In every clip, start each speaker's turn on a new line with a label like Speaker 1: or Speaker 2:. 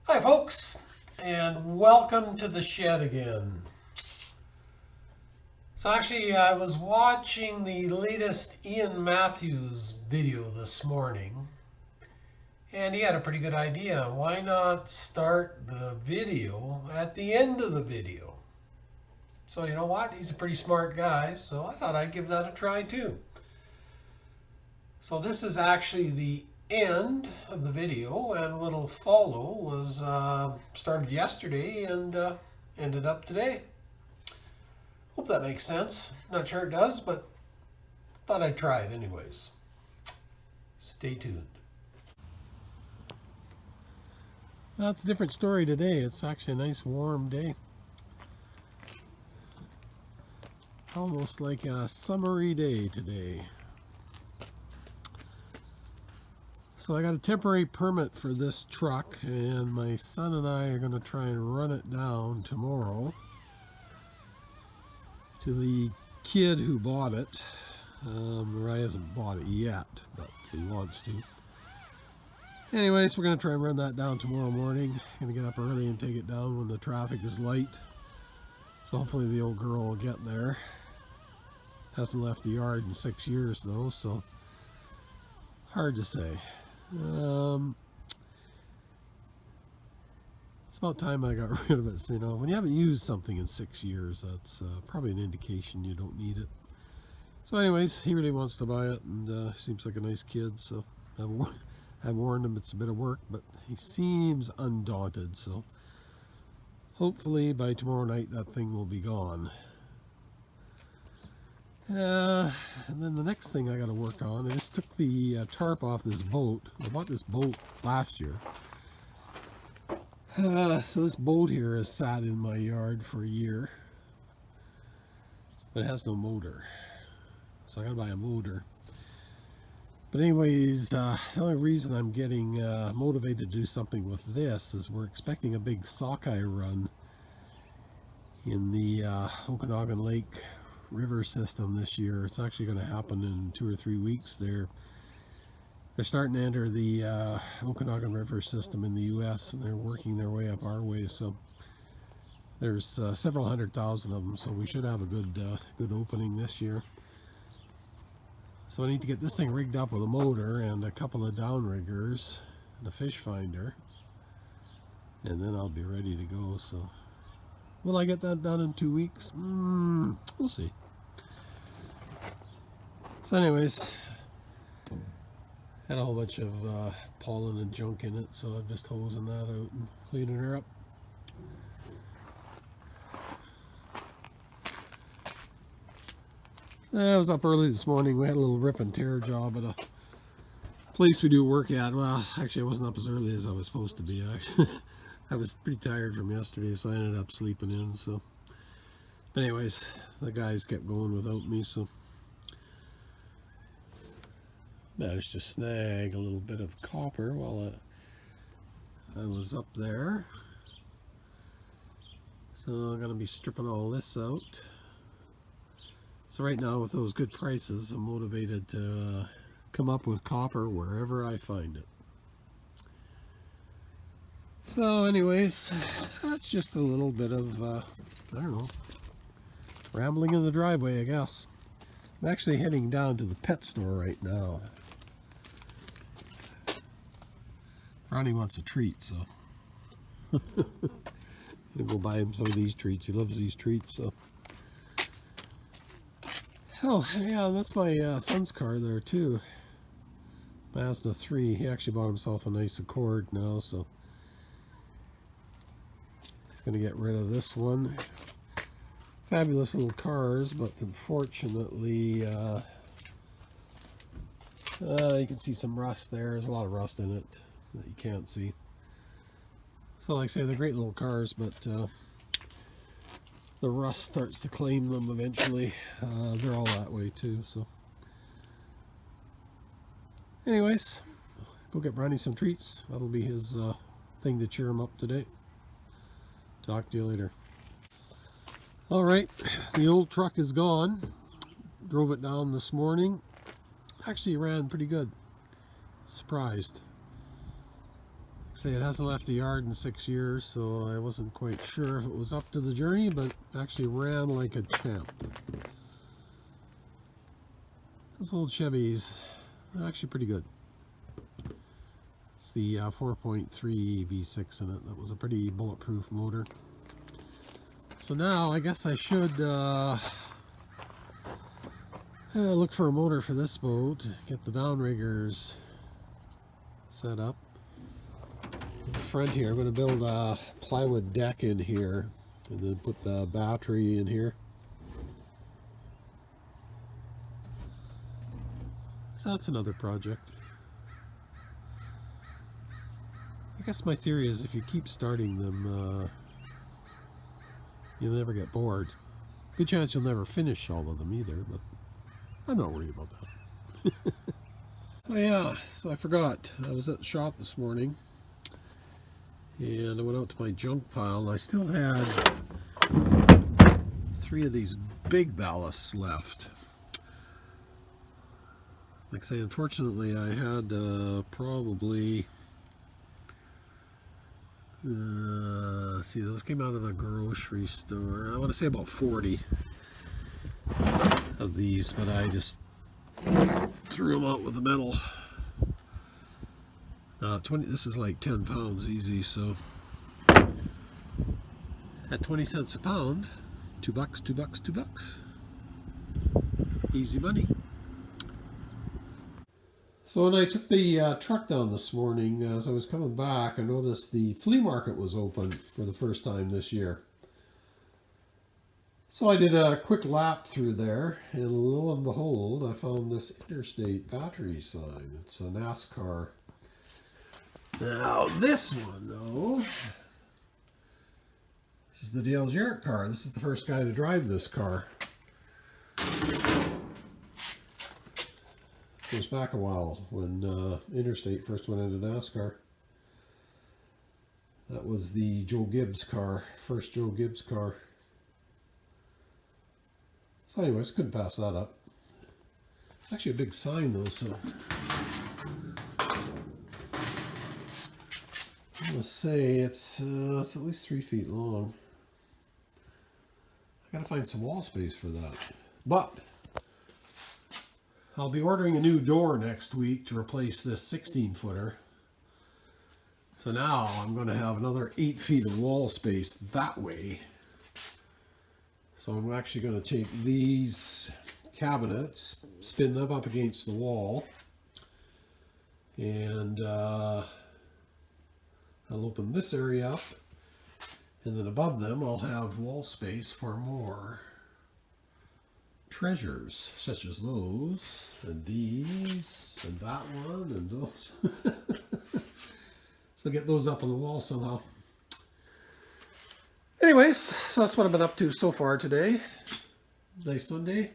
Speaker 1: Hi folks, and welcome to the shed again. So actually I was watching the latest Ian Matthews video this morning, and he had a pretty good idea. Why not start the video at the end of the video? So you know what, he's a pretty smart guy, so I thought I'd give that a try too. So this is actually the end of the video, and what'll follow was started yesterday and ended up today. Hope that makes sense. Not sure it does, but thought I'd try it anyways. Stay tuned.
Speaker 2: That's a different story today. It's actually a nice warm day. Almost like a summery day today. So I got a temporary permit for this truck, and my son and I are going to try and run it down tomorrow to the kid who bought it. He hasn't bought it yet, but he wants to. Anyways, we're going to try and run that down tomorrow morning. Going to get up early and take it down when the traffic is light. So hopefully the old girl will get there. Hasn't left the yard in 6 years though, so hard to say. It's about time I got rid of it. So, you know, when you haven't used something in 6 years, that's probably an indication you don't need it. So anyways, he really wants to buy it, and seems like a nice kid, so I've warned him it's a bit of work, but he seems undaunted, so hopefully by tomorrow night that thing will be gone. And then the next thing I got to work on, I just took the tarp off this boat. I bought this boat last year. So this boat here has sat in my yard for a year, but it has no motor. So I got to buy a motor. But anyways, the only reason I'm getting motivated to do something with this is we're expecting a big sockeye run in the Okanagan Lake river system this year. It's actually going to happen in 2 or 3 weeks. They're starting to enter the Okanagan River system in the U.S. and they're working their way up our way. So there's several 100,000 of them. So we should have a good opening this year. So I need to get this thing rigged up with a motor and a couple of downriggers and a fish finder, and then I'll be ready to go. So will I get that done in 2 weeks? We'll see. So anyways, had a whole bunch of pollen and junk in it, so I'm just hosing that out and cleaning her up. I was up early this morning. We had a little rip and tear job at a place we do work at. Well, actually I wasn't up as early as I was supposed to be. Actually, I was pretty tired from yesterday, so I ended up sleeping in. So, but anyways, the guys kept going without me, so managed to snag a little bit of copper while I was up there. So I'm gonna be stripping all this out. So right now, with those good prices, I'm motivated to come up with copper wherever I find it. So anyways, that's just a little bit of, I don't know, rambling in the driveway, I guess. I'm actually heading down to the pet store right now. Ronnie wants a treat, so I'm gonna go buy him some of these treats. He loves these treats, so. Oh, yeah, that's my son's car there too. Mazda 3. He actually bought himself a nice Accord now, so he's going to get rid of this one. Fabulous little cars, but unfortunately, you can see some rust there. There's a lot of rust in it that you can't see. So like I say, they're great little cars, but the rust starts to claim them eventually. They're all that way too, so anyways, go get Brownie some treats. That'll be his thing to cheer him up today. Talk to you later. Alright, the old truck is gone. Drove it down this morning. Actually ran pretty good. Surprised. Say it hasn't left the yard in 6 years, so I wasn't quite sure if it was up to the journey, but actually ran like a champ. Those old Chevys are actually pretty good. It's the 4.3 V6 in it. That was a pretty bulletproof motor. So now I guess I should look for a motor for this boat, get the downriggers set up. In the front here, I'm going to build a plywood deck in here and then put the battery in here. So that's another project. I guess my theory is if you keep starting them, you'll never get bored. Good chance you'll never finish all of them either, but I'm not worried about that. Oh yeah, so I forgot. I was at the shop this morning and I went out to my junk pile and I still had 3 of these big ballasts left. Like I say, unfortunately I had probably see, those came out of a grocery store. I want to say about 40 of these, but I just threw them out with the metal. 20. This is like 10 pounds easy, so at 20 cents a pound, $2, $2, $2. Easy money. So when I took the truck down this morning, as I was coming back, I noticed the flea market was open for the first time this year. So I did a quick lap through there, and lo and behold, I found this Interstate battery sign. It's a NASCAR. Now this one, though, this is the Dale Jarrett car. This is the first guy to drive this car. Goes back a while when Interstate first went into NASCAR. That was the Joe Gibbs car, first Joe Gibbs car. So anyways, couldn't pass that up. It's actually a big sign though, so I'm gonna say it's at least 3 feet long. I gotta find some wall space for that. But I'll be ordering a new door next week to replace this 16-footer. So now I'm going to have another 8 feet of wall space that way. So I'm actually going to take these cabinets, spin them up against the wall, and I'll open this area up, and then above them I'll have wall space for more treasures, such as those, and these, and that one, and those. So get those up on the wall somehow. Anyways, so that's what I've been up to so far today. Nice Sunday.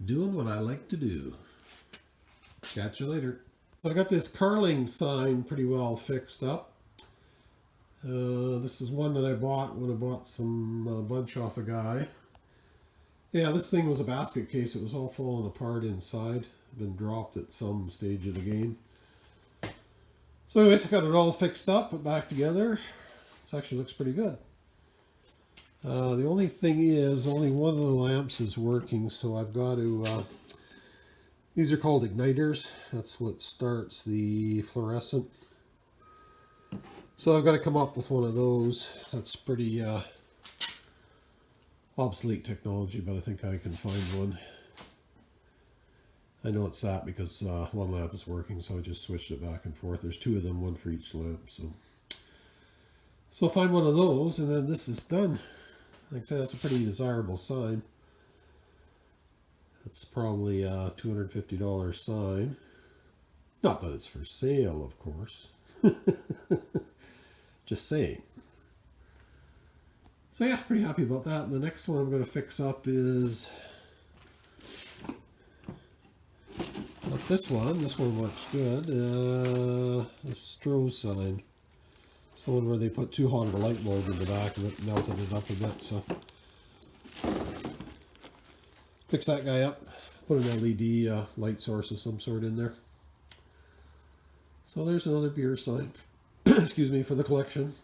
Speaker 2: Doing what I like to do. Catch you later. So I got this Carling sign pretty well fixed up. This is one that I bought when I bought some bunch off a guy. Yeah, this thing was a basket case. It was all falling apart inside. Been dropped at some stage of the game. So anyways, I got it all fixed up, put back together. This actually looks pretty good. The only thing is, only one of the lamps is working, so I've got to, these are called igniters. That's what starts the fluorescent. So I've got to come up with one of those. That's pretty obsolete technology, but I think I can find one. I know it's that because one lamp is working, so I just switched it back and forth. There's 2 of them, one for each lamp. So I'll find one of those, and then this is done. Like I said, that's a pretty desirable sign. That's probably a $250 sign. Not that it's for sale, of course. Just saying. So yeah, pretty happy about that. And the next one I'm going to fix up is not this one. This one works good. The Stroh sign. It's the one where they put too hot of a light bulb in the back of it, melted it up a bit. So fix that guy up. Put an LED light source of some sort in there. So there's another beer sign excuse me, for the collection.